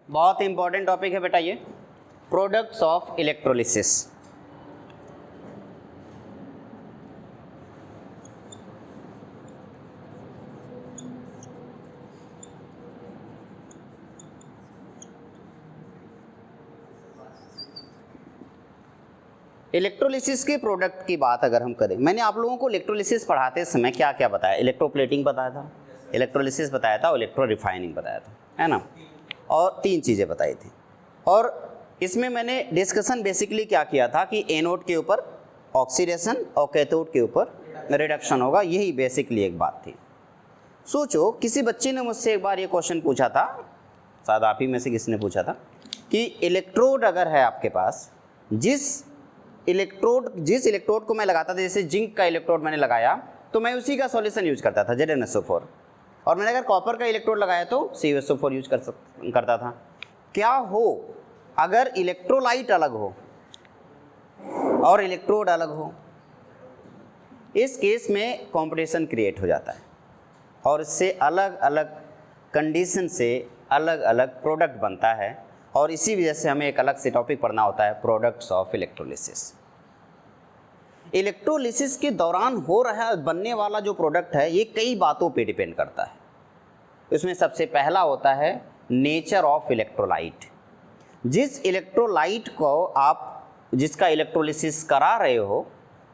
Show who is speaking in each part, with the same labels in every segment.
Speaker 1: बहुत important topic है बेटा ये, प्रोडक्ट्स ऑफ इलेक्ट्रोलिसिस। इलेक्ट्रोलिसिस के प्रोडक्ट की बात अगर हम करें, मैंने आप लोगों को इलेक्ट्रोलिसिस पढ़ाते समय क्या क्या बताया? इलेक्ट्रोप्लेटिंग बताया था, इलेक्ट्रोलिसिस बताया था, इलेक्ट्रो रिफाइनिंग बताया था, है ना, और 3 चीज़ें बताई थी। और इसमें मैंने डिस्कशन बेसिकली क्या किया था कि एनोड के ऊपर ऑक्सीडेशन और कैथोड के ऊपर रिडक्शन होगा, यही बेसिकली एक बात थी। सोचो किसी बच्चे ने मुझसे एक बार ये क्वेश्चन पूछा था, शायद आप ही में से किसी ने पूछा था कि इलेक्ट्रोड अगर है आपके पास, जिस इलेक्ट्रोड को मैं लगाता था, जैसे जिंक का इलेक्ट्रोड मैंने लगाया तो मैं उसी का सॉल्यूशन यूज करता था ZnSO4, और मैंने अगर कॉपर का इलेक्ट्रोड लगाया तो CuSO4 यूज करता था। क्या हो अगर इलेक्ट्रोलाइट अलग हो और इलेक्ट्रोड अलग हो? इस केस में कॉम्पिटिशन क्रिएट हो जाता है और इससे अलग अलग कंडीशन से अलग अलग प्रोडक्ट बनता है, और इसी वजह से हमें एक अलग से टॉपिक पढ़ना होता है, प्रोडक्ट्स ऑफ इलेक्ट्रोलिसिस। इलेक्ट्रोलिसिस के दौरान हो रहा बनने वाला जो प्रोडक्ट है ये कई बातों पे डिपेंड करता है। इसमें सबसे पहला होता है नेचर ऑफ इलेक्ट्रोलाइट। जिस इलेक्ट्रोलाइट को आप जिसका इलेक्ट्रोलिसिस करा रहे हो,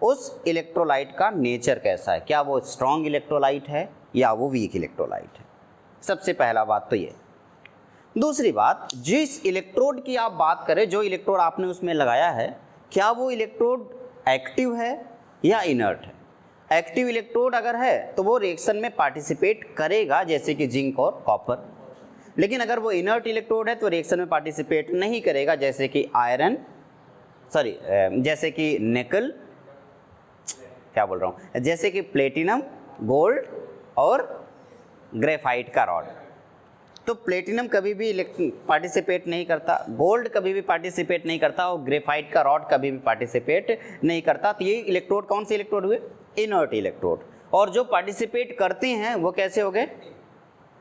Speaker 1: उस इलेक्ट्रोलाइट का नेचर कैसा है, क्या वो स्ट्रॉन्ग इलेक्ट्रोलाइट है या वो वीक इलेक्ट्रोलाइट है। सबसे पहला बात तो ये। दूसरी बात, जिस इलेक्ट्रोड की आप बात करें, जो इलेक्ट्रोड आपने उसमें लगाया है, क्या वो इलेक्ट्रोड एक्टिव है या इनर्ट है। एक्टिव इलेक्ट्रोड अगर है तो वो रिएक्शन में पार्टिसिपेट करेगा, जैसे कि जिंक और कॉपर। लेकिन अगर वो इनर्ट इलेक्ट्रोड है तो रिएक्शन में पार्टिसिपेट नहीं करेगा, जैसे कि जैसे कि निकल, क्या बोल रहा हूँ, जैसे कि प्लेटिनम, गोल्ड और ग्रेफाइट का रॉड। तो प्लेटिनम कभी भी पार्टिसिपेट नहीं करता, गोल्ड कभी भी पार्टिसिपेट नहीं करता, और ग्रेफाइट का रॉड कभी भी पार्टिसिपेट नहीं करता। तो ये इलेक्ट्रोड कौन से इलेक्ट्रोड हुए? Inert electrode. और जो पार्टिसिपेट करते हैं वो कैसे हो गए?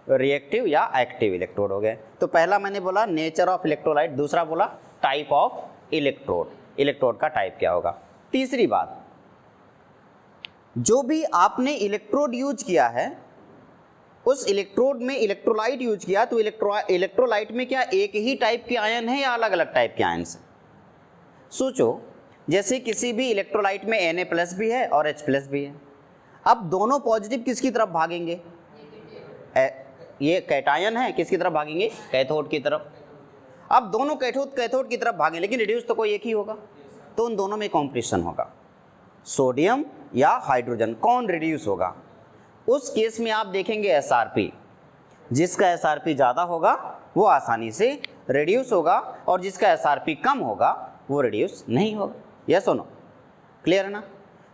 Speaker 1: रिएक्टिव या एक्टिव इलेक्ट्रोड हो गए। तो पहला मैंने बोला नेचर ऑफ इलेक्ट्रोलाइट, दूसरा बोला टाइप ऑफ इलेक्ट्रोड, इलेक्ट्रोड का टाइप क्या होगा। तीसरी बात, जो भी आपने इलेक्ट्रोड यूज किया है, उस इलेक्ट्रोड में इलेक्ट्रोलाइट यूज किया, तो इलेक्ट्रोलाइट में क्या एक ही टाइप के आयन है या अलग अलग टाइप के आयन है? सोचो, जैसे किसी भी इलेक्ट्रोलाइट में Na+ भी है और H+ भी है। अब दोनों पॉजिटिव किसकी तरफ भागेंगे? ये कैटायन है, किसकी तरफ भागेंगे? कैथोड की तरफ। अब दोनों कैथोड की तरफ भागें, लेकिन रिड्यूस तो कोई एक ही होगा, तो उन दोनों में कॉम्पिटिशन होगा, सोडियम या हाइड्रोजन, कौन रिड्यूस होगा। उस केस में आप देखेंगे SRP, जिसका SRP ज़्यादा होगा वो आसानी से रिड्यूस होगा, और जिसका SRP कम होगा वो रिड्यूस नहीं होगा। यस और नो, क्लियर है ना।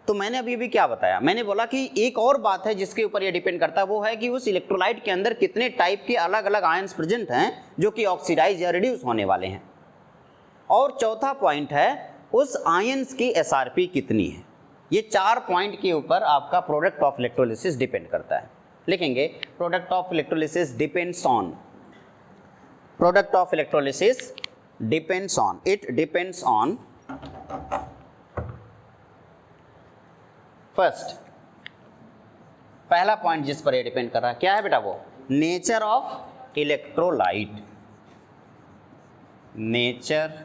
Speaker 1: तो मैंने अभी भी क्या बताया, मैंने बोला कि एक और बात है जिसके ऊपर ये डिपेंड करता है, वो है कि उस इलेक्ट्रोलाइट के अंदर कितने टाइप के अलग अलग आयंस प्रेजेंट हैं जो कि ऑक्सीडाइज या रिड्यूस होने वाले हैं। और चौथा पॉइंट है उस आयंस की SRP कितनी है। ये 4 पॉइंट के ऊपर आपका प्रोडक्ट ऑफ इलेक्ट्रोलिसिस डिपेंड करता है। लिखेंगे product of electrolysis depends on, product of electrolysis depends on, it depends on first, पहला पॉइंट जिस पर ये डिपेंड कर रहा है क्या है बेटा? वो nature of electrolyte, nature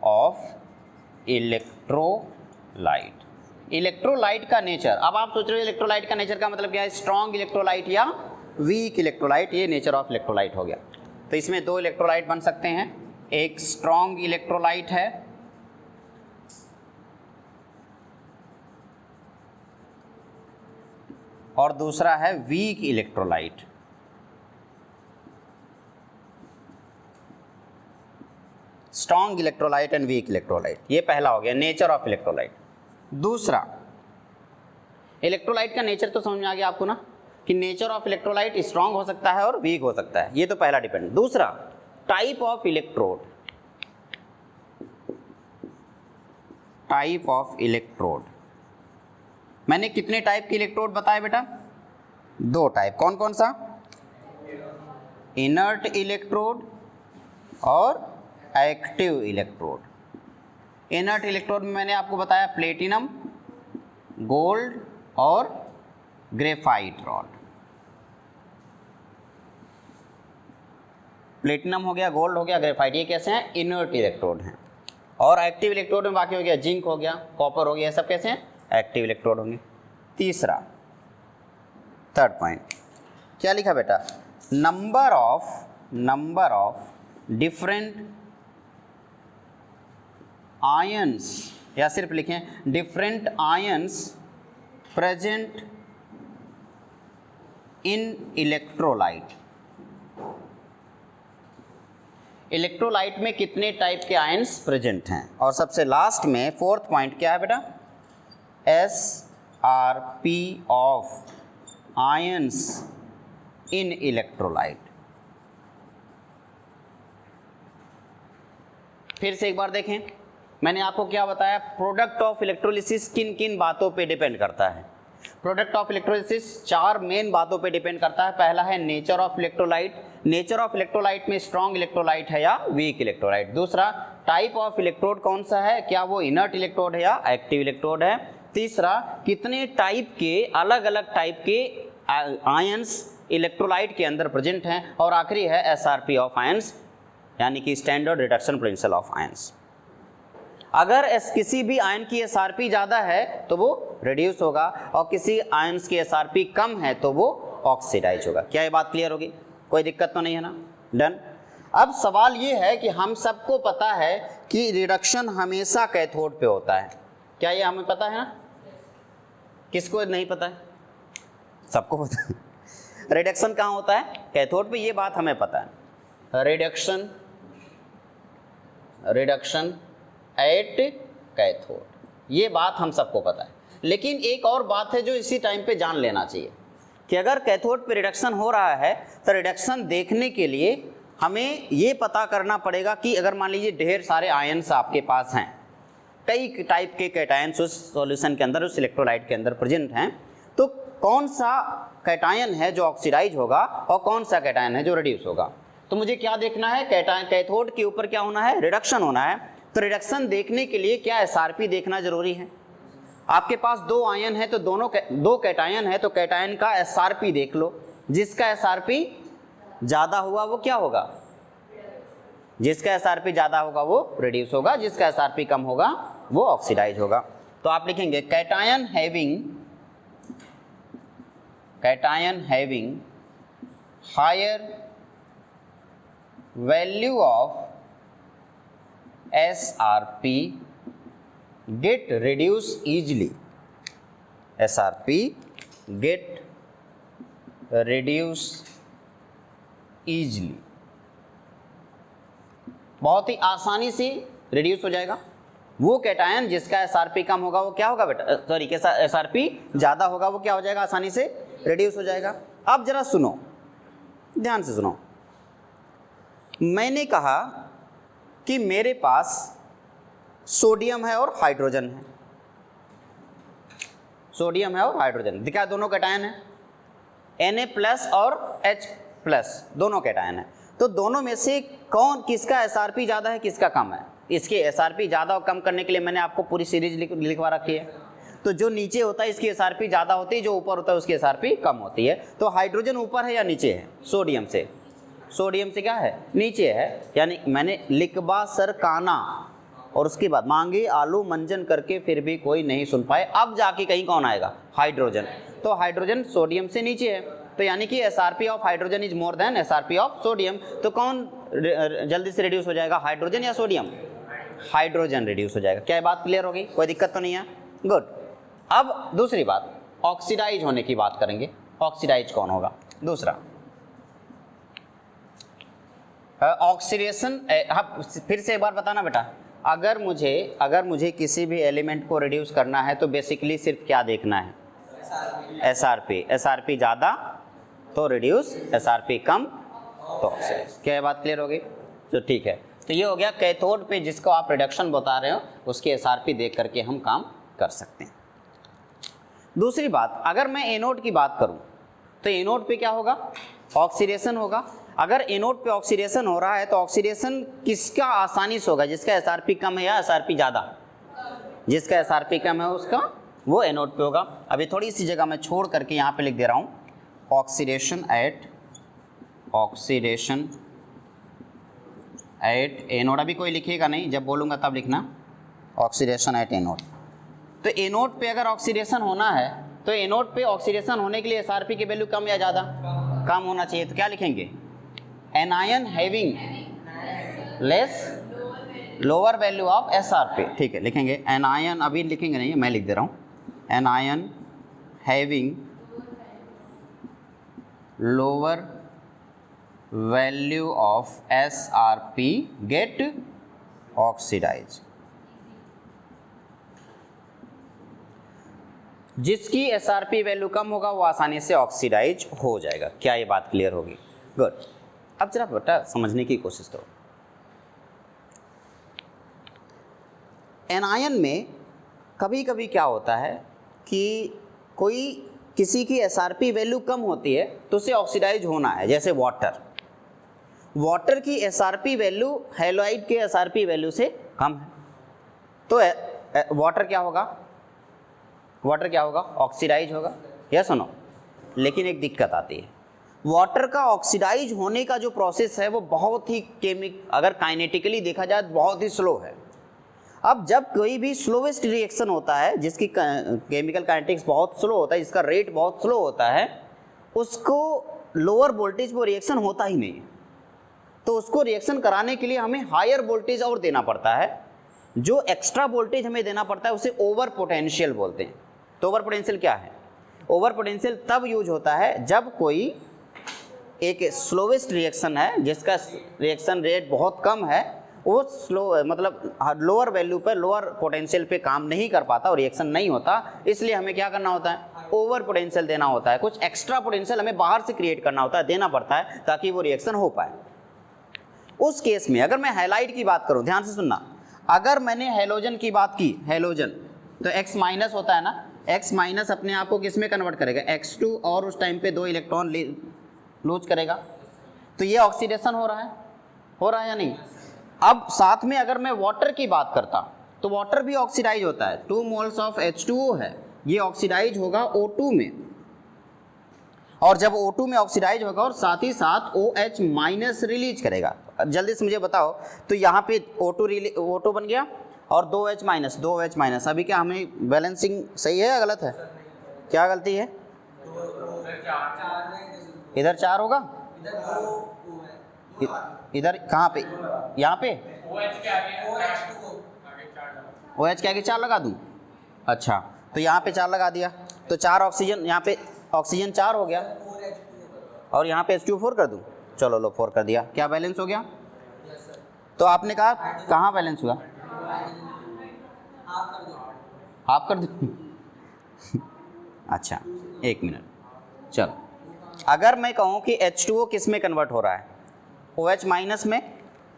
Speaker 1: of electrolyte, electrolyte का नेचर। अब आप सोच रहे हो इलेक्ट्रोलाइट का नेचर का मतलब क्या है, स्ट्रॉन्ग इलेक्ट्रोलाइट या वीक इलेक्ट्रोलाइट। ये नेचर ऑफ इलेक्ट्रोलाइट हो गया। तो इसमें 2 इलेक्ट्रोलाइट बन सकते हैं, एक स्ट्रॉन्ग इलेक्ट्रोलाइट है और दूसरा है weak electrolyte. Strong electrolyte and weak electrolyte, ये पहला हो गया नेचर ऑफ इलेक्ट्रोलाइट। दूसरा, इलेक्ट्रोलाइट का नेचर तो समझ में आ गया आपको ना, कि नेचर ऑफ इलेक्ट्रोलाइट स्ट्रॉन्ग हो सकता है और वीक हो सकता है, ये तो पहला डिपेंड। दूसरा, type of electrode, type of electrode. मैंने कितने टाइप के इलेक्ट्रोड बताए बेटा? 2 टाइप। कौन कौन सा? इनर्ट इलेक्ट्रोड और एक्टिव इलेक्ट्रोड। इनर्ट इलेक्ट्रोड में मैंने आपको बताया प्लेटिनम, गोल्ड और ग्रेफाइट रॉड। प्लेटिनम हो गया, गोल्ड हो गया, ग्रेफाइट, ये कैसे हैं? इनर्ट इलेक्ट्रोड हैं। और एक्टिव इलेक्ट्रोड में बाकी हो गया जिंक हो गया, कॉपर हो गया, ये सब कैसे हैं? एक्टिव इलेक्ट्रोड होंगे। तीसरा, थर्ड पॉइंट क्या लिखा बेटा? नंबर ऑफ डिफरेंट आयंस, या सिर्फ लिखें different ions present in electrolyte. Electrolyte में कितने टाइप के आयंस प्रेजेंट हैं। और सबसे लास्ट में फोर्थ पॉइंट क्या है बेटा? SRP of ions in electrolyte. फिर से एक बार देखें, मैंने आपको क्या बताया? प्रोडक्ट ऑफ इलेक्ट्रोलिसिस किन किन बातों पे डिपेंड करता है। प्रोडक्ट ऑफ इलेक्ट्रोलिसिस 4 मेन बातों पे डिपेंड करता है। पहला है nature of electrolyte, nature of electrolyte में स्ट्रॉन्ग इलेक्ट्रोलाइट है या वीक इलेक्ट्रोलाइट। दूसरा, टाइप ऑफ इलेक्ट्रोड कौन सा है, क्या वो इनर्ट इलेक्ट्रोड है या एक्टिव इलेक्ट्रोड है। तीसरा, कितने टाइप के, अलग अलग टाइप के आयंस इलेक्ट्रोलाइट के अंदर प्रेजेंट हैं। और आखिरी है SRP ऑफ आयंस, यानी कि standard reduction potential of ions. अगर किसी भी आयन की SRP ज़्यादा है तो वो रिड्यूस होगा, और किसी आयंस की SRP कम है तो वो ऑक्सीडाइज होगा। क्या ये बात क्लियर होगी? कोई दिक्कत तो नहीं है ना? डन। अब सवाल ये है कि हम सबको पता है कि रिडक्शन हमेशा कैथोड पे होता है। क्या ये हमें पता है ना? किसको नहीं पता है? सबको पता है। रिडक्शन कहाँ होता है? कैथोड पे, ये बात हमें पता है। रिडक्शन एट कैथोड, ये बात हम सबको पता है। लेकिन एक और बात है जो इसी टाइम पे जान लेना चाहिए कि अगर कैथोड पे रिडक्शन हो रहा है तो रिडक्शन देखने के लिए हमें ये पता करना पड़ेगा कि अगर मान लीजिए ढेर सारे आयंस आपके पास हैं, कई टाइप के कैटायंस उस सॉल्यूशन के अंदर, उस इलेक्ट्रोलाइट के अंदर प्रेजेंट हैं, तो कौन सा कैटायन है जो ऑक्सीडाइज होगा और कौन सा कैटायन है जो रिड्यूस होगा। तो मुझे क्या देखना है? कैथोड के ऊपर क्या होना है? रिडक्शन होना है। तो रिडक्शन देखने के लिए क्या SRP देखना जरूरी है। आपके पास 2 आयन है तो दो कैटायन है तो कैटायन का SRP देख लो। जिसका SRP ज़्यादा हुआ वो क्या होगा? जिसका SRP ज़्यादा होगा वो रिड्यूस होगा, जिसका SRP कम होगा वो ऑक्सीडाइज होगा। तो आप लिखेंगे cation having higher value of SRP get reduce easily। SRP get reduce easily, बहुत ही आसानी से रिड्यूस हो जाएगा। वो कैटायन जिसका SRP कम होगा वो क्या होगा बेटा? सॉरी, कैसा SRP ज़्यादा होगा वो क्या हो जाएगा? आसानी से रिड्यूस हो जाएगा। अब जरा सुनो, ध्यान से सुनो। मैंने कहा कि मेरे पास सोडियम है और हाइड्रोजन है। सोडियम है और हाइड्रोजन, दिखा दोनों कैटायन है। Na+ और H+ दोनों कैटायन है। तो दोनों में से किसका SRP ज़्यादा है, किसका कम है? इसके SRP ज़्यादा और कम करने के लिए मैंने आपको पूरी सीरीज लिखवा रखी है। तो जो नीचे होता है इसकी SRP ज़्यादा होती है, जो ऊपर होता है उसकी SRP कम होती है। तो हाइड्रोजन ऊपर है या नीचे है? सोडियम से क्या है? नीचे है। यानी मैंने लिखबा सर काना और उसके बाद मांगे आलू मंजन करके फिर भी कोई नहीं सुन पाए, अब जाके कहीं कौन आएगा? हाइड्रोजन। तो हाइड्रोजन सोडियम से नीचे है, तो यानी कि SRP of hydrogen is more than SRP of sodium. तो कौन जल्दी से रिड्यूस हो जाएगा, हाइड्रोजन या सोडियम? हाइड्रोजन रिड्यूस हो जाएगा। क्या बात क्लियर होगी? कोई दिक्कत तो नहीं है? गुड। अब दूसरी बात, ऑक्सीडाइज होने की बात करेंगे। ऑक्सीडाइज कौन होगा? दूसरा ऑक्सीडेशन। फिर से एक बार बताना बेटा, अगर मुझे किसी भी एलिमेंट को रिड्यूस करना है तो बेसिकली सिर्फ क्या देखना है? SRP ज़्यादा तो रिड्यूस, SRP कम तो ऑक्सीडाइज। क्या बात क्लियर होगी? तो ठीक है। तो ये हो गया कैथोड पे जिसको आप रिडक्शन बता रहे हो उसकी SRP देख करके हम काम कर सकते हैं। दूसरी बात, अगर मैं एनोड की बात करूं तो एनोड पे क्या होगा? ऑक्सीडेशन होगा। अगर एनोड पे ऑक्सीडेशन हो रहा है तो ऑक्सीडेशन किसका आसानी से होगा, जिसका एसआरपी कम है या एसआरपी ज़्यादा? जिसका एसआरपी कम है उसका वो एनोड पे होगा। अभी थोड़ी सी जगह मैं छोड़ करके यहाँ पे लिख दे रहा हूँ ऑक्सीडेशन एट एनोड। अभी कोई लिखेगा नहीं, जब बोलूँगा तब लिखना ऑक्सीडेशन एट एनोड। तो एनोड पे अगर ऑक्सीडेशन होना है तो एनोड पे ऑक्सीडेशन होने के लिए एसआरपी की वैल्यू कम या ज़्यादा? कम होना चाहिए। तो क्या लिखेंगे? Anion having less lower value of SRP. ठीक है, लिखेंगे एनायन, अभी लिखेंगे नहीं, मैं लिख दे रहा हूँ anion having lower value of SRP get oxidise. जिसकी एसआरपी वैल्यू कम होगा वो आसानी से ऑक्सीडाइज हो जाएगा। क्या ये बात क्लियर होगी? गुड। अब जरा बेटा समझने की कोशिश करो। एनायन में कभी कभी क्या होता है कि कोई किसी की एसआरपी वैल्यू कम होती है तो उसे ऑक्सीडाइज होना है। जैसे वाटर की एसआरपी वैल्यू हैलोइड के एसआरपी वैल्यू से कम है तो वाटर क्या होगा? ऑक्सीडाइज होगा। यस और नो? लेकिन एक दिक्कत आती है, वाटर का ऑक्सीडाइज होने का जो प्रोसेस है वो बहुत ही अगर काइनेटिकली देखा जाए तो बहुत ही स्लो है। अब जब कोई भी स्लोवेस्ट रिएक्शन होता है जिसकी केमिकल काइनेटिक्स बहुत स्लो होता है, जिसका रेट बहुत स्लो होता है, उसको लोअर वोल्टेज वो रिएक्शन होता ही नहीं है। तो उसको रिएक्शन कराने के लिए हमें हायर वोल्टेज और देना पड़ता है। जो एक्स्ट्रा वोल्टेज हमें देना पड़ता है उसे ओवर पोटेंशियल बोलते हैं। तो ओवर पोटेंशियल क्या है? ओवर पोटेंशियल तब यूज होता है जब कोई एक स्लोवेस्ट रिएक्शन है जिसका रिएक्शन रेट बहुत कम है, वो स्लो मतलब लोअर वैल्यू पर लोअर पोटेंशियल पे काम नहीं कर पाता और रिएक्शन नहीं होता। इसलिए हमें क्या करना होता है? ओवर पोटेंशियल देना होता है। कुछ एक्स्ट्रा पोटेंशियल हमें बाहर से क्रिएट करना होता है, देना पड़ता है ताकि वो रिएक्शन हो पाए। उस केस में अगर मैं हैलाइड की बात करूं, ध्यान से सुनना, अगर मैंने हैलोजन की बात की, हैलोजन तो X माइनस होता है ना, X माइनस अपने आप को किस में कन्वर्ट करेगा? X2 और उस टाइम पे 2 इलेक्ट्रॉन लूज करेगा। तो ये ऑक्सीडेशन हो रहा है या नहीं? अब साथ में अगर मैं वाटर की बात करता तो वाटर भी ऑक्सीडाइज होता है। 2 मोल्स ऑफ H2O है, ये ऑक्सीडाइज होगा O2 में, और जब O2 में ऑक्सीडाइज होगा और साथ ही साथ OH माइनस रिलीज करेगा। जल्दी से मुझे बताओ, तो यहाँ पे O2 बन गया और 2H माइनस। अभी क्या हमें बैलेंसिंग सही है या गलत है? क्या गलती है? इधर 4 होगा, इधर कहाँ पे? यहाँ पे OH के आगे 4 लगा दूँ? अच्छा, तो यहाँ पे 4 लगा दिया तो 4 ऑक्सीजन, यहाँ पे ऑक्सीजन 4 हो गया और यहाँ पे H2O4 कर दूँ। चलो लो 4 कर दिया, क्या बैलेंस हो गया? तो आपने कहा कहाँ बैलेंस हुआ? आप कर दूँ? अच्छा, 1 मिनट। चलो, अगर मैं कहूँ कि H2O किस में कन्वर्ट हो रहा है? OH माइनस में।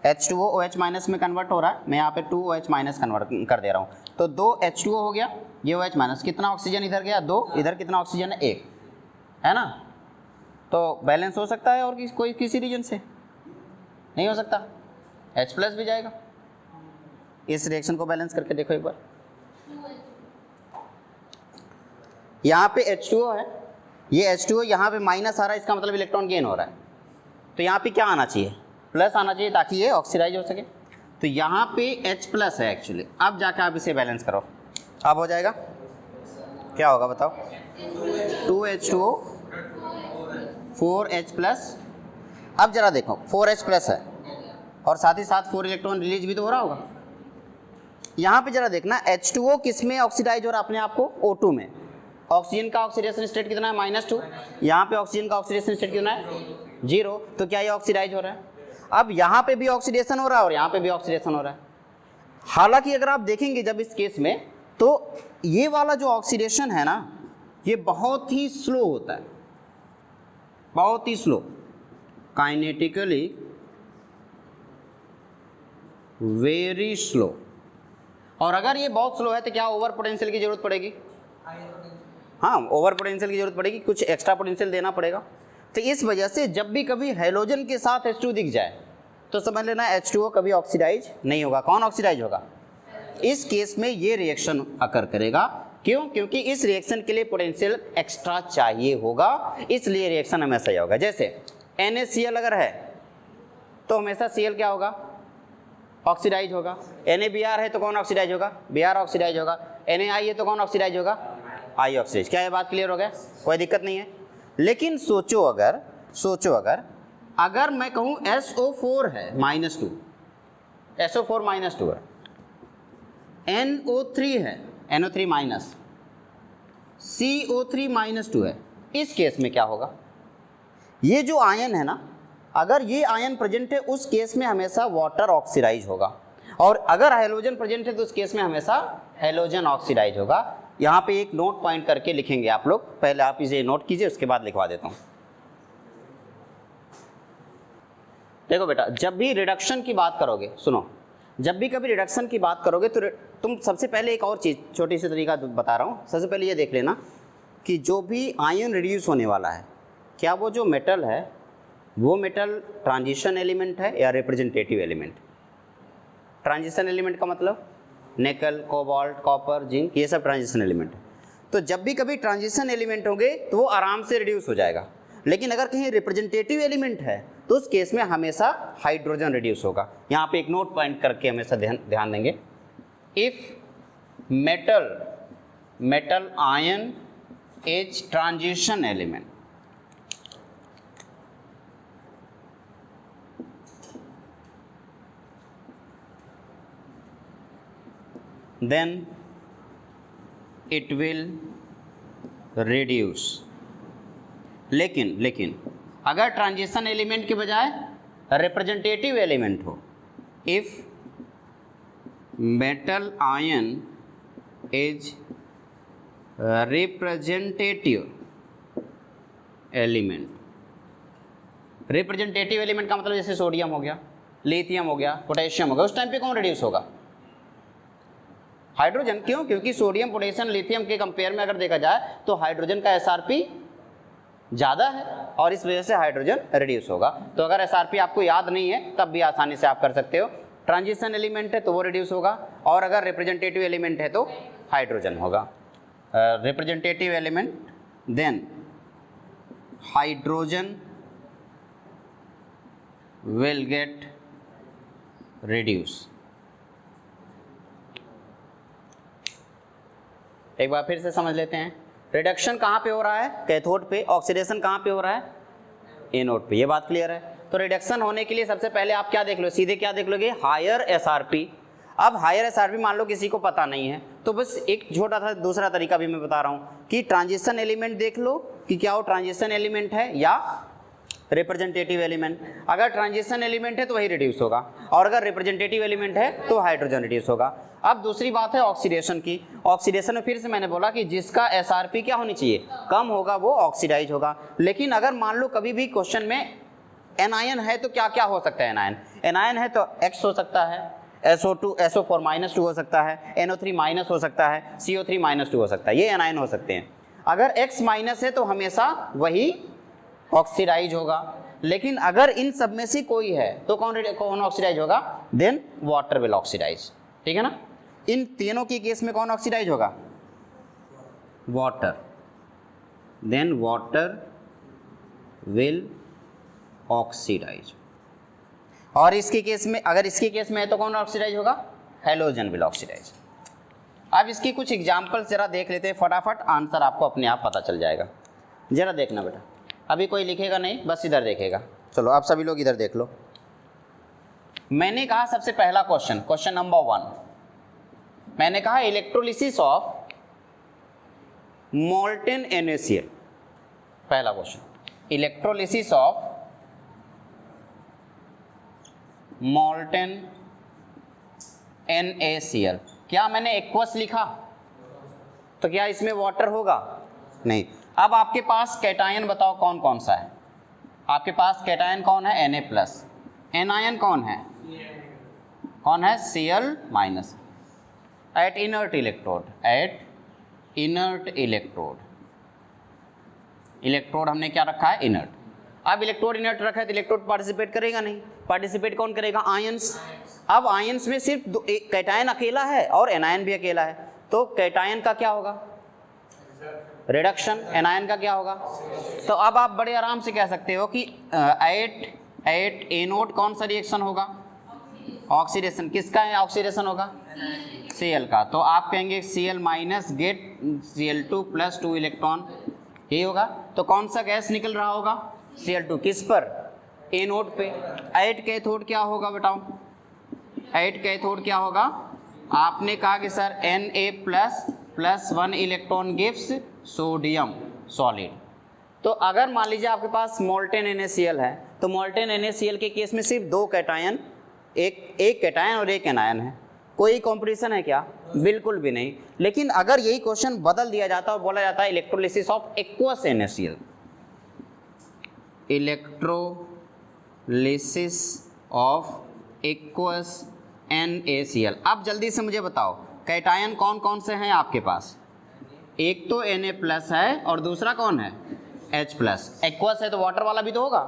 Speaker 1: H2O OH माइनस में कन्वर्ट हो रहा है, मैं यहाँ पे 2OH माइनस कन्वर्ट कर दे रहा हूँ। तो 2 H2O हो गया, ये OH माइनस। कितना ऑक्सीजन इधर गया? 2। इधर कितना ऑक्सीजन है? 1, है ना? तो बैलेंस हो सकता है और कोई किसी रीजन से नहीं हो सकता, H प्लस भी जाएगा। इस रिएक्शन को बैलेंस करके देखो एक बार। यहाँ पे H2O है, ये H2O यहाँ पे माइनस आ रहा है, इसका मतलब इलेक्ट्रॉन गेन हो रहा है। तो यहाँ पे क्या आना चाहिए? प्लस आना चाहिए ताकि ये ऑक्सीडाइज हो सके। तो यहाँ पे H प्लस है एक्चुअली। अब जाकर आप इसे बैलेंस करो, अब हो जाएगा। क्या होगा बताओ? 2H2O 4H plus. अब जरा देखो 4H प्लस है और साथ ही साथ 4 इलेक्ट्रॉन रिलीज भी तो हो रहा होगा। यहाँ पे जरा देखना, H2O किस में ऑक्सीडाइज हो रहा है अपने आप को? O2 में। ऑक्सीजन का ऑक्सीडेशन स्टेट कितना है? -2। यहाँ पे ऑक्सीजन का ऑक्सीडेशन स्टेट कितना है? 0। तो क्या ये ऑक्सीडाइज हो रहा है? अब यहाँ पे भी ऑक्सीडेशन हो रहा है और यहाँ पे भी ऑक्सीडेशन हो रहा है। हालांकि अगर आप देखेंगे जब इस केस में, तो ये वाला जो ऑक्सीडेशन है ना, ये बहुत ही स्लो होता है, बहुत ही स्लो, काइनेटिकली वेरी स्लो। और अगर ये बहुत स्लो है तो क्या ओवर पोटेंशियल की जरूरत पड़ेगी? हाँ, ओवर पोटेंशियल की जरूरत पड़ेगी, कुछ एक्स्ट्रा पोटेंशियल देना पड़ेगा। तो इस वजह से जब भी कभी हैलोजन के साथ H2 दिख जाए तो समझ लेना H2O कभी ऑक्सीडाइज नहीं होगा। कौन ऑक्सीडाइज होगा? इस केस में ये रिएक्शन अकर करेगा। क्यों? क्योंकि इस रिएक्शन के लिए पोटेंशियल एक्स्ट्रा चाहिए होगा, इसलिए रिएक्शन हमेशा ये होगा। जैसे NaCl अगर है तो हमेशा Cl क्या होगा? ऑक्सीडाइज होगा। NaBr है तो कौन ऑक्सीडाइज होगा? Br ऑक्सीडाइज होगा। NaI है तो कौन ऑक्सीडाइज होगा? I oxidise. क्या ये बात क्लियर हो गया? कोई दिक्कत नहीं है। लेकिन सोचो अगर मैं कहूँ SO4 है -2, SO4 -2 है, NO3 है, NO3 माइनस, CO3 -2 है, इस केस में क्या होगा? ये जो आयन है ना, अगर ये आयन प्रेजेंट है उस केस में हमेशा वाटर ऑक्सीडाइज होगा, और अगर हैलोजन प्रेजेंट है तो उस केस में हमेशा हैलोजन ऑक्सीडाइज होगा। यहाँ पे एक नोट पॉइंट करके लिखेंगे आप लोग, पहले आप इसे नोट कीजिए, उसके बाद लिखवा देता हूँ। देखो बेटा, जब भी रिडक्शन की बात करोगे, सुनो, जब भी कभी रिडक्शन की बात करोगे तो तुम सबसे पहले एक और चीज़, छोटी सी तरीका बता रहा हूँ। सबसे पहले ये देख लेना कि जो भी आयन रिड्यूस होने वाला है, क्या वो जो मेटल है वो मेटल ट्रांजिशन एलिमेंट है या रिप्रेजेंटेटिव एलिमेंट? ट्रांजिशन एलिमेंट का मतलब निकल, कोबाल्ट, कॉपर, जिंक, ये सब ट्रांजिशन एलिमेंट है। तो जब भी कभी ट्रांजिशन एलिमेंट होंगे तो वो आराम से रिड्यूस हो जाएगा। लेकिन अगर कहीं रिप्रेजेंटेटिव एलिमेंट है तो उस केस में हमेशा हाइड्रोजन रिड्यूस होगा। यहाँ पे एक नोट पॉइंट करके हमेशा ध्यान देंगे। If metal ion is transition element, then it will reduce। लेकिन अगर ट्रांजिशन एलिमेंट के बजाय रिप्रेजेंटेटिव एलिमेंट हो, if metal ion is representative element, representative element का मतलब जैसे सोडियम हो गया, लिथियम हो गया, पोटेशियम हो गया, उस टाइम पे कौन रिड्यूस होगा? हाइड्रोजन। क्यों? क्योंकि सोडियम, पोटेशियम, लिथियम के कंपेयर में अगर देखा जाए तो हाइड्रोजन का SRP ज़्यादा है और इस वजह से हाइड्रोजन रिड्यूस होगा। तो अगर SRP आपको याद नहीं है तब भी आसानी से आप कर सकते हो। ट्रांजिशन एलिमेंट है तो वो रिड्यूस होगा, और अगर रिप्रेजेंटेटिव एलिमेंट है तो हाइड्रोजन होगा। Representative element, then hydrogen will get reduce. एक बार फिर से समझ लेते हैं, रिडक्शन कहाँ पे हो रहा है? कैथोड पे। ऑक्सीडेशन कहाँ पे हो रहा है? एनोड पे। ये बात क्लियर है। तो रिडक्शन होने के लिए सबसे पहले आप क्या देख लो? सीधे क्या देख लोगे? Higher SRP। अब हायर SRP मान लो किसी को पता नहीं है तो बस एक छोटा सा दूसरा तरीका भी मैं बता रहा हूँ कि ट्रांजिशन एलिमेंट देख लो कि क्या वो ट्रांजिशन एलिमेंट है या रिप्रेजेंटेटिव एलिमेंट। अगर ट्रांजिशन एलिमेंट है तो वही रिड्यूस होगा, और अगर रिप्रेजेंटेटिव एलिमेंट है तो हाइड्रोजन रिड्यूस होगा। अब दूसरी बात है ऑक्सीडेशन की। ऑक्सीडेशन में फिर से मैंने बोला कि जिसका SRP क्या होनी चाहिए? कम होगा, वो ऑक्सीडाइज होगा। लेकिन अगर मान लो कभी भी क्वेश्चन में एनायन है तो क्या क्या हो सकता है? एनायन है तो X हो सकता है, SO4 -2 हो सकता है, NO3 माइनस हो सकता है, CO3 -2 हो सकता है। ये एनायन हो सकते हैं। अगर X माइनस है तो हमेशा वही ऑक्सीडाइज होगा। लेकिन अगर इन सब में से कोई है तो कौन ऑक्सीडाइज होगा? Then water will oxidise. ठीक है ना? इन तीनों की केस में कौन ऑक्सीडाइज होगा? Water. Then water will oxidise. और इसके केस में, अगर इसके केस में है तो कौन ऑक्सीडाइज होगा? Halogen will oxidise. अब इसकी कुछ एग्जाम्पल्स जरा देख लेते हैं, फटाफट आंसर आपको अपने आप पता चल जाएगा। जरा देखना बेटा, अभी कोई लिखेगा नहीं, बस इधर देखेगा। चलो आप सभी लोग इधर देख लो। मैंने कहा सबसे पहला क्वेश्चन नंबर 1, मैंने कहा इलेक्ट्रोलिसिस ऑफ मोल्टेन NaCl। पहला question, electrolysis of molten NaCl। क्या मैंने एक्वस लिखा तो क्या इसमें वाटर होगा? नहीं। अब आपके पास कैटायन बताओ कौन कौन सा है? आपके पास कैटायन कौन है? Na+। एनायन कौन है? Cl-। At inert electrode, electrode हमने क्या रखा है? इनर्ट। अब इलेक्ट्रोड इनर्ट रखा है तो इलेक्ट्रोड पार्टिसिपेट करेगा नहीं, पार्टिसिपेट कौन करेगा? आयंस। अब आयंस में सिर्फ कैटायन अकेला है और एनायन भी अकेला है, तो कैटायन का क्या होगा? रिडक्शन। एनायन का क्या होगा? तो अब आप बड़े आराम से कह सकते हो कि एट ए नोट कौन सा रिएक्शन होगा? ऑक्सीडेशन। किसका है ऑक्सीडेशन होगा? Cl का। तो आप कहेंगे Cl minus gate Cl2 plus 2 electron, यही होगा। तो कौन सा गैस निकल रहा होगा? Cl2। किस पर? ए नोट पे। एट कैथोड क्या होगा बताओ? एट कैथोड क्या होगा? आपने कहा कि sir Na plus 1 electron gives sodium solid. तो अगर मान लीजिए आपके पास मोल्टेन NaCl है, तो मोल्टेन NaCl के केस में सिर्फ दो कैटायन, एक कैटायन और एक एनायन है। कोई कॉम्पिटिशन है क्या? बिल्कुल भी नहीं। लेकिन अगर यही क्वेश्चन बदल दिया जाता और बोला जाता है electrolysis of aqueous NaCl, electrolysis of aqueous NaCl। अब जल्दी से मुझे बताओ कैटायन कौन कौन से हैं आपके पास? एक तो Na प्लस है और दूसरा कौन है? H plus. एक्वस है तो वाटर वाला भी तो होगा।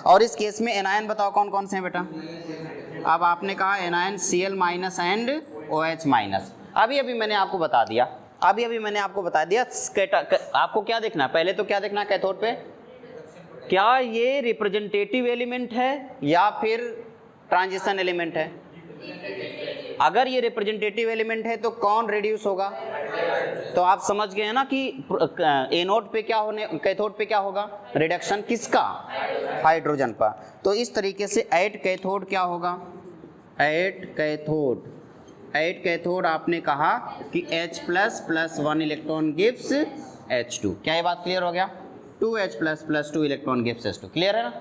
Speaker 1: और इस केस में एनायन बताओ कौन कौन से हैं बेटा? अब आपने कहा anion Cl minus and OH minus. अभी मैंने आपको बता दिया, आपको क्या देखना है? पहले तो क्या देखना है कैथोड पे? क्या ये रिप्रेजेंटेटिव एलिमेंट है या फिर ट्रांजिशन एलिमेंट है? अगर ये रिप्रेजेंटेटिव एलिमेंट है तो कौन रिड्यूस होगा? तो आप समझ गए हैं ना कि ए नोट पे क्या होने, कैथोड पे क्या होगा? रिडक्शन। किसका? हाइड्रोजन पर। तो इस तरीके से एट कैथोड क्या होगा? एट कैथोड आपने कहा कि H plus 1 electron gives H2। क्या ये बात क्लियर हो गया? 2H plus 2 electron gives H2। Clear है ना?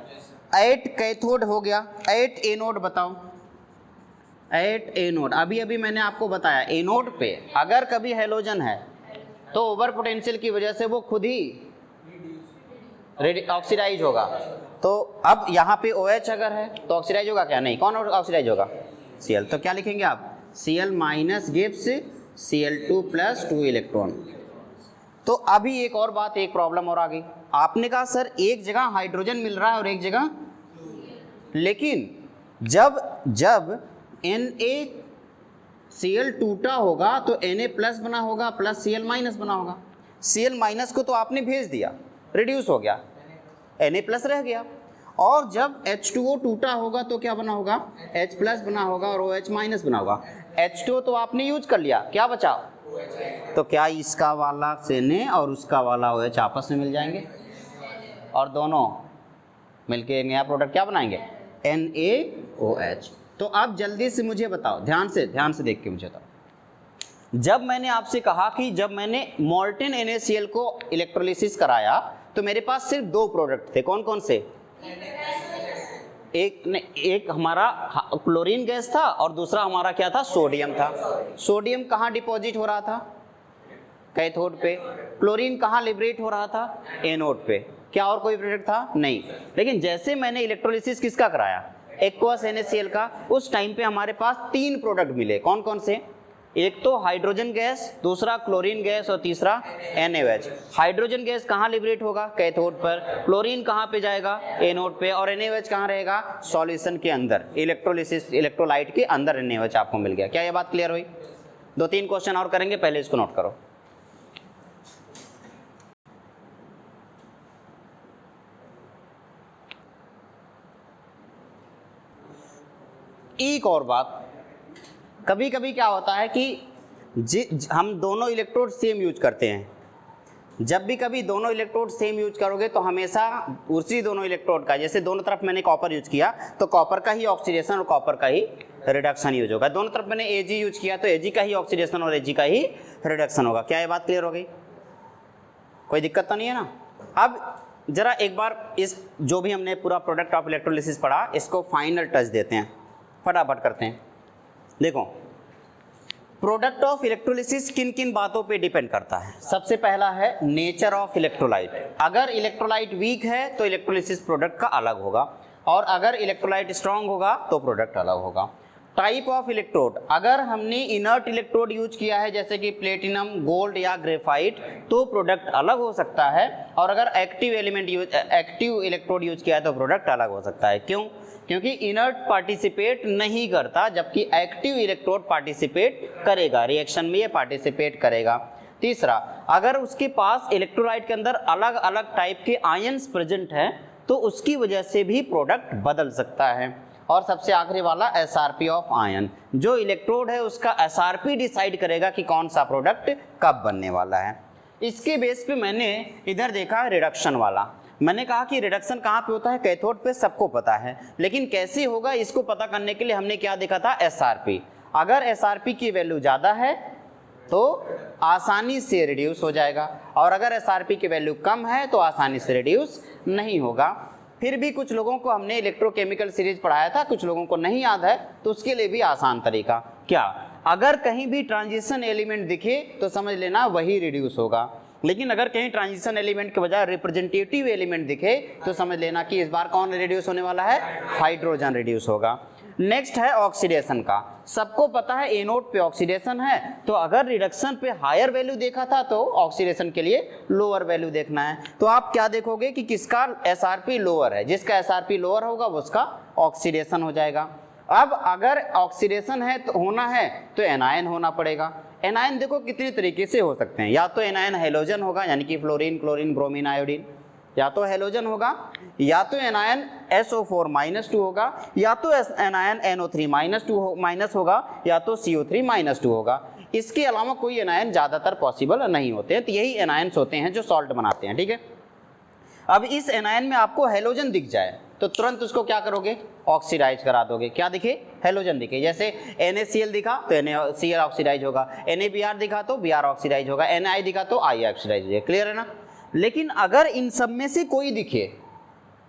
Speaker 1: एट कैथोड हो गया। एट ए नोड बताओ। एट ए नोड अभी मैंने आपको बताया, ए नोड पे अगर कभी हेलोजन है तो ओवर पोटेंशियल की वजह से वो खुद ही ऑक्सीडाइज होगा। तो अब यहाँ पे OH अगर है तो ऑक्सीडाइज होगा क्या? नहीं। कौन ऑक्सीडाइज होगा? Cl। तो क्या लिखेंगे आप? Cl minus gives Cl2 plus 2 electron. तो अभी एक और बात, एक प्रॉब्लम और आ गई। आपने कहा सर एक जगह हाइड्रोजन मिल रहा है और एक जगह, लेकिन जब NaCl टूटा होगा तो Na प्लस बना होगा प्लस Cl माइनस बना होगा। Cl माइनस को तो आपने भेज दिया, रिड्यूस हो गया, Na प्लस रह गया। और जब H2O टूटा होगा तो क्या बना होगा? H प्लस बना होगा और OH माइनस बना होगा। H2O तो आपने यूज कर लिया, क्या बचा? तो क्या इसका वाला Na और उसका वाला OH आपस में मिल जाएंगे और दोनों मिलके नया प्रोडक्ट क्या बनाएंगे? NaOH। तो अब जल्दी से मुझे बताओ, ध्यान से देख के मुझे बताओ, जब मैंने आपसे कहा कि जब मैंने मोल्टेन NaCl को इलेक्ट्रोलिसिस कराया तो मेरे पास सिर्फ दो प्रोडक्ट थे। कौन कौन से? एक हमारा क्लोरीन गैस था और दूसरा हमारा क्या था? सोडियम था। सोडियम कहाँ डिपॉजिट हो रहा था? कैथोड पे। क्लोरीन कहाँ लिबरेट हो रहा था? एनोड पे। क्या और कोई प्रोडक्ट था? नहीं। लेकिन जैसे मैंने इलेक्ट्रोलिसिस किसका कराया? एक्वस NaCl का, उस टाइम पे हमारे पास तीन प्रोडक्ट मिले। कौन कौन से? एक तो हाइड्रोजन गैस, दूसरा क्लोरीन गैस और तीसरा NaOH। हाइड्रोजन गैस कहाँ लिबरेट होगा? कैथोड पर। क्लोरीन कहाँ पे जाएगा? एनोड पे। और NaOH कहाँ रहेगा? सॉल्यूशन के अंदर, इलेक्ट्रोलिसिस इलेक्ट्रोलाइट के अंदर NaOH आपको मिल गया। क्या ये बात क्लियर हुई? 2-3 क्वेश्चन और करेंगे, पहले इसको नोट करो। एक और बात, कभी कभी क्या होता है कि हम दोनों इलेक्ट्रोड सेम यूज करते हैं। जब भी कभी दोनों इलेक्ट्रोड सेम यूज करोगे तो हमेशा उसी दोनों इलेक्ट्रोड का, जैसे दोनों तरफ मैंने कॉपर यूज किया तो कॉपर का ही ऑक्सीडेशन और कॉपर का ही रिडक्शन यूज होगा। दोनों तरफ मैंने Ag यूज किया तो Ag का ही ऑक्सीडेशन और Ag का ही रिडक्शन होगा। क्या ये बात क्लियर हो गई? कोई दिक्कत तो नहीं है ना? अब जरा एक बार इस जो भी हमने पूरा प्रोडक्ट ऑफ इलेक्ट्रोलिसिस पढ़ा, इसको फाइनल टच देते हैं, फटाफट करते हैं। देखो, प्रोडक्ट ऑफ इलेक्ट्रोलिसिस किन किन बातों पे डिपेंड करता है? सबसे पहला है नेचर ऑफ इलेक्ट्रोलाइट। अगर इलेक्ट्रोलाइट वीक है तो इलेक्ट्रोलिसिस प्रोडक्ट का अलग होगा, और अगर इलेक्ट्रोलाइट स्ट्रांग होगा तो प्रोडक्ट अलग होगा। टाइप ऑफ इलेक्ट्रोड, अगर हमने इनर्ट इलेक्ट्रोड यूज किया है जैसे कि प्लेटिनम, गोल्ड या ग्रेफाइट, तो प्रोडक्ट अलग हो सकता है, और अगर एक्टिव इलेक्ट्रोड यूज किया है तो प्रोडक्ट अलग हो सकता है। क्यों? क्योंकि इनर्ट पार्टिसिपेट नहीं करता, जबकि एक्टिव इलेक्ट्रोड पार्टिसिपेट करेगा, रिएक्शन में ये पार्टिसिपेट करेगा। तीसरा, अगर उसके पास इलेक्ट्रोलाइट के अंदर अलग अलग टाइप के आयंस प्रेजेंट हैं तो उसकी वजह से भी प्रोडक्ट बदल सकता है। और सबसे आखिरी वाला एसआरपी ऑफ आयन, जो इलेक्ट्रोड है उसका एसआरपी डिसाइड करेगा कि कौन सा प्रोडक्ट कब बनने वाला है। इसके बेस पे मैंने इधर देखा रिडक्शन वाला। मैंने कहा कि रिडक्शन कहाँ पे होता है, कैथोड पे, सबको पता है, लेकिन कैसे होगा इसको पता करने के लिए हमने क्या देखा था, एसआरपी। अगर एसआरपी की वैल्यू ज़्यादा है तो आसानी से रिड्यूस हो जाएगा, और अगर एसआरपी की वैल्यू कम है तो आसानी से रिड्यूस नहीं होगा। फिर भी कुछ लोगों को हमने इलेक्ट्रोकेमिकल सीरीज पढ़ाया था, कुछ लोगों को नहीं याद है, तो उसके लिए भी आसान तरीका क्या, अगर कहीं भी ट्रांजिशन एलिमेंट दिखे तो समझ लेना वही रिड्यूस होगा, लेकिन अगर कहीं ट्रांजिशन एलिमेंट के बजाय रिप्रेजेंटेटिव एलिमेंट दिखे तो समझ लेना कि इस बार कौन रिड्यूस होने वाला है, हाइड्रोजन रिड्यूस होगा। नेक्स्ट है ऑक्सीडेशन का। सबको पता है ए नोट पे ऑक्सीडेशन है, तो अगर रिडक्शन पे हायर वैल्यू देखा था तो ऑक्सीडेशन के लिए लोअर वैल्यू देखना है। तो आप क्या देखोगे कि किसका एसआरपी लोअर है, जिसका एसआरपी लोअर होगा उसका ऑक्सीडेशन हो जाएगा। अब अगर ऑक्सीडेशन है तो होना है तो एनायन होना पड़ेगा। एनायन देखो कितने तरीके से हो सकते हैं, या तो एनायन हेलोजन होगा यानी कि फ्लोरीन, क्लोरीन, ब्रोमीन, आयोडीन, या तो हेलोजन होगा, या तो एनायन SO4- होगा, या तो एनायन NO3- होगा, या तो CO3- होगा। इसके अलावा कोई एनायन ज़्यादातर पॉसिबल नहीं होते हैं, तो यही एनायंस होते हैं जो सॉल्ट बनाते हैं, ठीक है। अब इस एनायन में आपको हेलोजन दिख जाए तो तुरंत उसको क्या करोगे, ऑक्सीडाइज करा दोगे। क्या दिखे, हेलोजन दिखे, जैसे NaCl दिखा तो NaCl ऑक्सीडाइज होगा, NaBr दिखा तो Br ऑक्सीडाइज होगा, Na दिखा तो I ऑक्सीडाइज होगा। क्लियर है ना। लेकिन अगर इन सब में से कोई दिखे,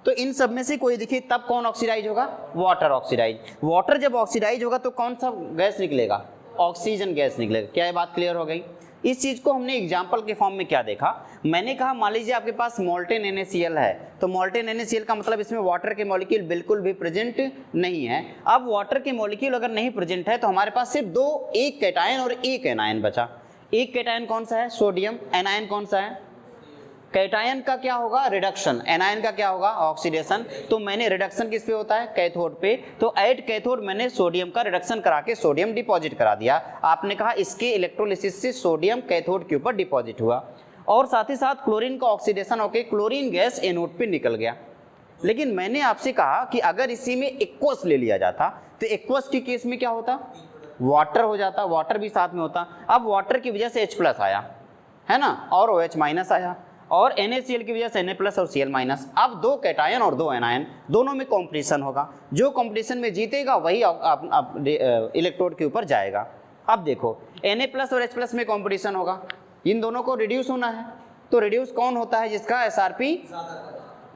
Speaker 1: तो इन सब में से कोई दिखे तब कौन ऑक्सीडाइज होगा, वाटर ऑक्सीडाइज। वाटर जब ऑक्सीडाइज होगा तो कौन सा गैस निकलेगा, ऑक्सीजन गैस निकलेगा। क्या ये बात क्लियर हो गई। इस चीज को हमने एग्जाम्पल के फॉर्म में क्या देखा, मैंने कहा मान लीजिए आपके पास मोल्टेन NaCl है, तो मोल्टेन NaCl का मतलब इसमें वाटर के मॉलिक्यूल बिल्कुल भी प्रेजेंट नहीं है। अब वाटर के मॉलिक्यूल अगर नहीं प्रेजेंट है तो हमारे पास सिर्फ दो, एक कैटायन और एक एनायन बचा। एक कैटायन कौन सा है, सोडियम। एनायन कौन सा है, कैटायन का क्या होगा, रिडक्शन। एनायन का क्या होगा, ऑक्सीडेशन। तो मैंने रिडक्शन किस पे होता है, कैथोड पे, तो एट कैथोड मैंने सोडियम का रिडक्शन करा के सोडियम डिपॉजिट करा दिया। आपने कहा इसके इलेक्ट्रोलिसिस से सोडियम कैथोड के ऊपर डिपॉजिट हुआ, और साथ ही साथ क्लोरीन का ऑक्सीडेशन होकर क्लोरीन गैस एनोड पे निकल गया। लेकिन मैंने आपसे कहा कि अगर इसी में एक्वस ले लिया जाता तो एक्वस के केस में क्या होता, वाटर हो जाता, वाटर भी साथ में होता। अब वाटर की वजह से H+ आया है ना, और OH- आया, और NaCl की वजह से Na+ और Cl-। अब दो कैटायन और दो एनायन, दोनों में कॉम्पिटिशन होगा, जो कॉम्पिटिशन में जीतेगा वही इलेक्ट्रोड के ऊपर जाएगा। अब देखो Na+ और H+ में कॉम्पिटिशन होगा, इन दोनों को रिड्यूस होना है, तो रिड्यूस कौन होता है, जिसका एसआरपी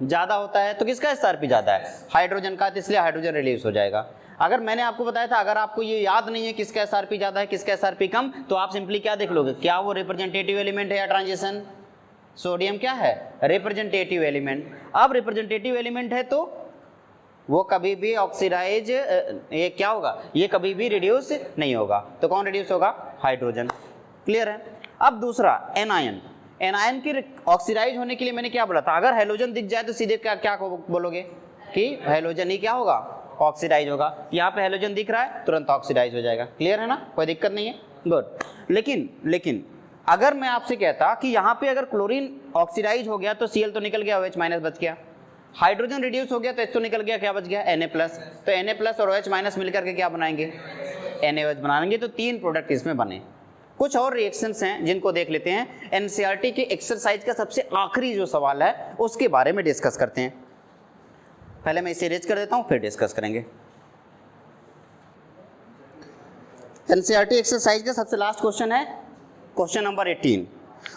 Speaker 1: ज़्यादा होता है। तो किसका एसआरपी ज़्यादा है, हाइड्रोजन का, तो इसलिए हाइड्रोजन रिड्यूस हो जाएगा। अगर मैंने आपको बताया था, अगर आपको ये याद नहीं है किसका एसआरपी ज़्यादा है किसका एसआरपी कम, तो आप सिंपली क्या देख लोगे, क्या वो रिप्रेजेंटेटिव एलिमेंट है या ट्रांजिशन। सोडियम क्या है, रिप्रेजेंटेटिव एलिमेंट। अब रिप्रेजेंटेटिव एलिमेंट है तो वो कभी भी ऑक्सीडाइज, ये क्या होगा, ये कभी भी रिड्यूस नहीं होगा, तो कौन रिड्यूस होगा, हाइड्रोजन। क्लियर है। अब दूसरा एनायन, एनायन की ऑक्सीडाइज होने के लिए मैंने क्या बोला था, अगर हेलोजन दिख जाए तो सीधे क्या क्या बोलोगे कि हेलोजन ही क्या होगा, ऑक्सीडाइज होगा। यहाँ पे हेलोजन दिख रहा है तुरंत ऑक्सीडाइज हो जाएगा। क्लियर है ना, कोई दिक्कत नहीं है, गुड। लेकिन अगर मैं आपसे कहता कि यहाँ पे अगर क्लोरीन ऑक्सीडाइज हो गया तो Cl तो निकल गया, OH- बच गया, हाइड्रोजन रिड्यूस हो गया तो H तो निकल गया, क्या बच गया, Na+। तो Na+ और OH- मिलकर के क्या बनाएंगे, NaOH बनाएंगे। तो तीन प्रोडक्ट इसमें बने। कुछ और रिएक्शंस हैं जिनको देख लेते हैं। एनसीईआरटी के एक्सरसाइज का सबसे आखिरी जो सवाल है उसके बारे में डिस्कस करते हैं। पहले मैं इसे रेज कर देता हूँ फिर डिस्कस करेंगे। एनसीईआरटी एक्सरसाइज का सबसे लास्ट क्वेश्चन है क्वेश्चन नंबर 18।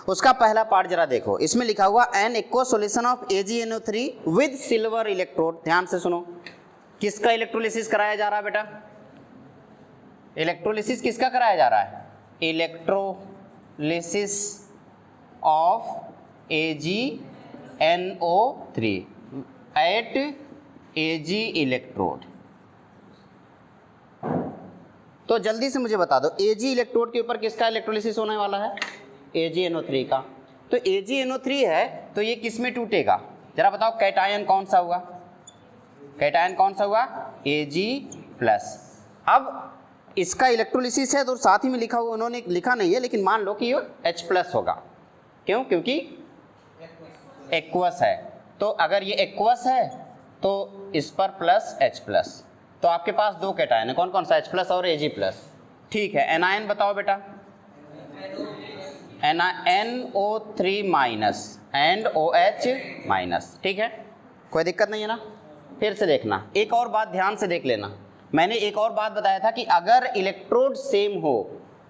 Speaker 1: उसका पहला पार्ट जरा देखो, इसमें लिखा हुआ an aqueous solution of AgNO3 with silver electrode. ध्यान से सुनो, किसका इलेक्ट्रोलिसिस कराया जा रहा है बेटा, इलेक्ट्रोलिसिस किसका कराया जा रहा है, electrolysis of AgNO3 at Ag electrode. तो जल्दी से मुझे बता दो Ag इलेक्ट्रोड के ऊपर किसका इलेक्ट्रोलिसिस होने वाला है? AgNO3 का। तो AgNO3 है तो ये किस में टूटेगा? जरा बताओ कैटायन कौन सा हुआ? कैटायन कौन सा हुआ? Ag+। अब इसका इलेक्ट्रोलिसिस है तो साथ ही में लिखा हुआ, उन्होंने लिखा नहीं है लेकिन मान लो कि ये H+ होगा। क्यों? क्योंकि एक्वस है। तो अगर ये एक्वस है तो इस पर प्लस H+, तो आपके पास दो कैटायन है, कौन कौन सा? H+ और Ag+। ठीक है, एनायन बताओ बेटा। NO3- and OH-। ठीक है, कोई दिक्कत नहीं है ना? फिर से देखना, एक और बात ध्यान से देख लेना। मैंने एक और बात बताया था कि अगर इलेक्ट्रोड सेम हो,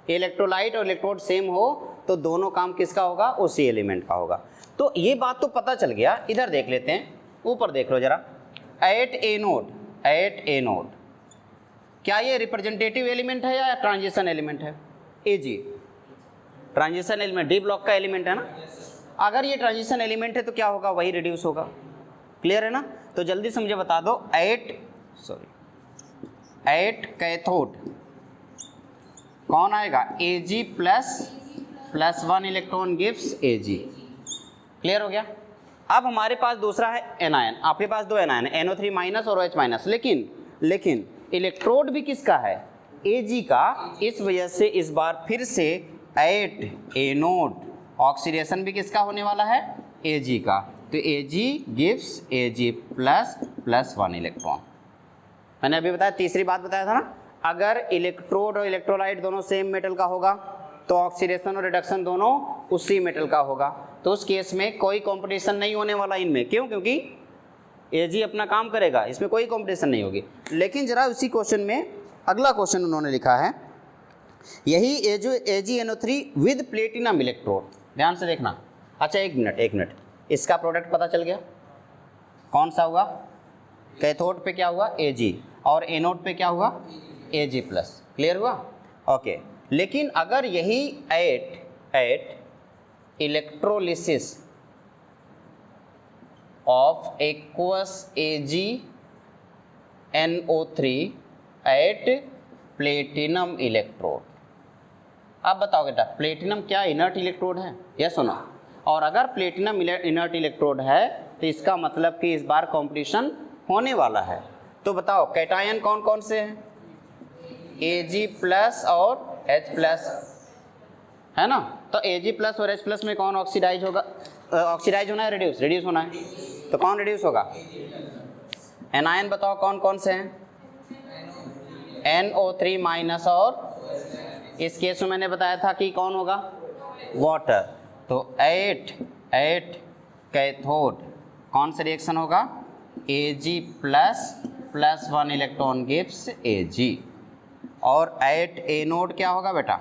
Speaker 1: इलेक्ट्रोलाइट और इलेक्ट्रोड सेम हो, तो दोनों काम किसका होगा? उसी एलिमेंट का होगा। तो ये बात तो पता चल गया। इधर देख लेते हैं, ऊपर देख लो जरा। एट ए नोड क्या ये रिप्रेजेंटेटिव एलिमेंट है या ट्रांजिशन एलिमेंट है? Ag transition element, D block का एलिमेंट है ना। अगर ये ट्रांजिशन एलिमेंट है तो क्या होगा? वही रिड्यूस होगा। क्लियर है ना? तो जल्दी से मुझे बता दो, एट कैथोड कौन आएगा? Ag++1 electron gives Ag। Clear हो गया? अब हमारे पास दूसरा है एनायन। आपके पास दो एनायन है, NO3- और OH-। लेकिन इलेक्ट्रोड भी किसका है? Ag का। इस वजह से इस बार फिर से एट ए नोड ऑक्सीडेशन भी किसका होने वाला है? Ag का। तो Ag गिव्स Ag++1 इलेक्ट्रॉन। मैंने अभी बताया, तीसरी बात बताया था ना, अगर इलेक्ट्रोड और इलेक्ट्रोलाइट दोनों सेम मेटल का होगा तो ऑक्सीडेशन और रिडक्शन दोनों उसी मेटल का होगा। तो उस केस में कोई कंपटीशन नहीं होने वाला इनमें। क्यों? क्योंकि Ag अपना काम करेगा, इसमें कोई कंपटीशन नहीं होगी। लेकिन जरा उसी क्वेश्चन में अगला क्वेश्चन उन्होंने लिखा है, यही AgNO3 विद प्लेटिनम इलेक्ट्रोड। ध्यान से देखना। अच्छा एक मिनट, इसका प्रोडक्ट पता चल गया कौन सा हुआ? कैथोड पे क्या हुआ? Ag, और एनोड पे क्या हुआ? Ag+। क्लियर हुआ? ओके। लेकिन अगर यही at electrolysis of aqueous AgNO3 at platinum electrode. अब बताओ बेटा, प्लेटिनम क्या इनर्ट इलेक्ट्रोड है? यस और नो? और अगर प्लेटिनम इनर्ट इलेक्ट्रोड है तो इसका मतलब कि इस बार कंपटीशन होने वाला है। तो बताओ कैटायन कौन कौन से हैं? Ag+ और H+, है ना। तो Ag+ और H+ में कौन ऑक्सीडाइज होगा? ऑक्सीडाइज होना है, रिड्यूस होना है। तो कौन रिड्यूस होगा? एनायन बताओ कौन कौन से हैं? NO3- और इस केस में मैंने बताया था कि कौन होगा? वाटर। तो एट कैथोड कौन सा रिएक्शन होगा? Ag++1 electron gives Ag। और एट एनोड क्या होगा बेटा?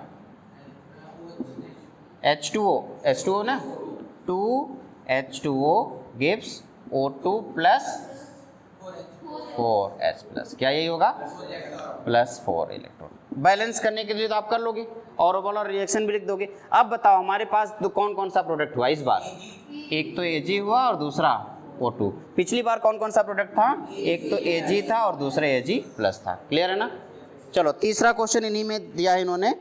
Speaker 1: H2O ना, 2H2O गिव्स O2+4H+। क्या यही होगा? +4 इलेक्ट्रॉन। बैलेंस करने के लिए तो आप कर लोगे और वाला रिएक्शन भी लिख दोगे। अब बताओ हमारे पास तो कौन कौन सा प्रोडक्ट हुआ इस बार? एक तो Ag हुआ और दूसरा O2। पिछली बार कौन कौन सा प्रोडक्ट था? एक तो Ag था और दूसरा Ag+ था। क्लियर है ना? चलो तीसरा क्वेश्चन इन्हीं में दिया है इन्होंने,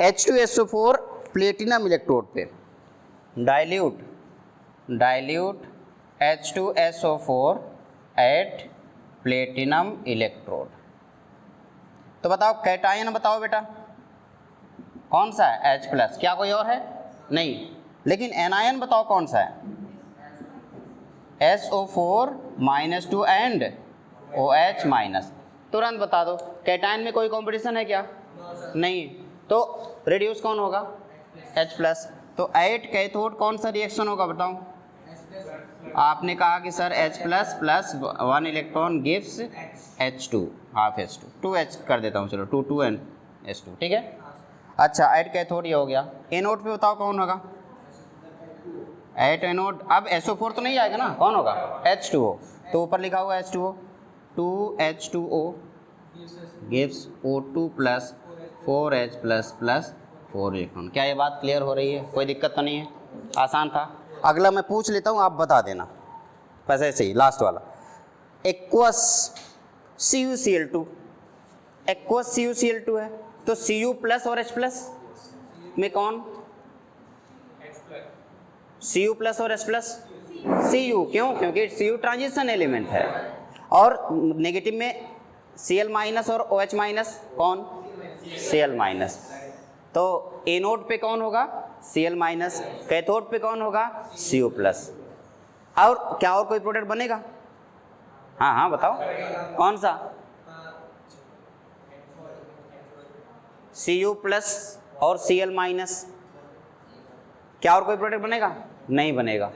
Speaker 1: H2SO4 प्लेटिनम इलेक्ट्रोड पे dilute H2SO4 at platinum electrode. तो बताओ कैटायन बताओ बेटा कौन सा है? H+। क्या कोई और है? नहीं। लेकिन एनायन बताओ कौन सा है? SO4-2 and OH-। तुरंत बता दो, कैटायन में कोई कंपटीशन है क्या? नहीं। तो रिड्यूस कौन होगा? H+। तो एट कैथोड कौन सा रिएक्शन होगा बताओ? आपने कहा कि sir H++1 electron gives H2, half H2, 2H कर देता हूँ, चलो 2 एंड H2। ठीक है। अच्छा एट कैथोड ये हो गया। एनोड पे बताओ कौन होगा? At anode. अब SO4 तो नहीं आएगा ना, कौन होगा? H2O। तो ऊपर लिखा हुआ H2O, 2H2O gives O2+4H++4 electron. क्या ये बात क्लियर हो रही है? कोई दिक्कत तो नहीं है? आसान था। अगला मैं पूछ लेता हूँ, आप बता देना बस ऐसे ही। लास्ट वाला, एक्वस CuCl2। एक्वस CuCl2 है, तो Cu प्लस और H प्लस में कौन? Cu प्लस और H प्लस Cu, क्यों? क्योंकि Cu ट्रांजिशन एलिमेंट है। और नेगेटिव में Cl माइनस और OH माइनस कौन? Cl minus. तो एनोड पे कौन होगा? Cl minus. कैथोड पे कौन होगा? Cu plus. और क्या और कोई प्रोडक्ट बनेगा? हाँ हाँ बताओ कौन सा? Cu प्लस और Cl माइनस। क्या और कोई प्रोडक्ट बनेगा? नहीं बनेगा।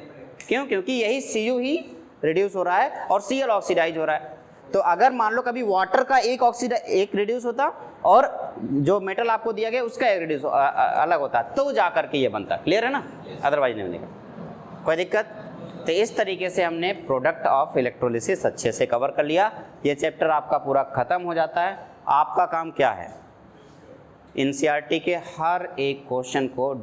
Speaker 1: क्यों? क्योंकि यही Cu ही रिड्यूस हो रहा है और Cl ऑक्सीडाइज हो रहा है। तो अगर मान लो कभी वाटर का एक रिड्यूस होता और जो मेटल आपको दिया गया उसका एक रिड्यूस अलग होता, तो जा करके ये बनता। क्लियर है ना? अदरवाइज नहीं बनेगा। कोई दिक्कत? तो इस तरीके से हमने प्रोडक्ट ऑफ इलेक्ट्रोलिसिस अच्छे से कवर कर लिया। ये चैप्टर आपका पूरा खत्म हो जाता है। आपका काम क्या है? एनसीईआरटी के हर एक क्वेश्चन को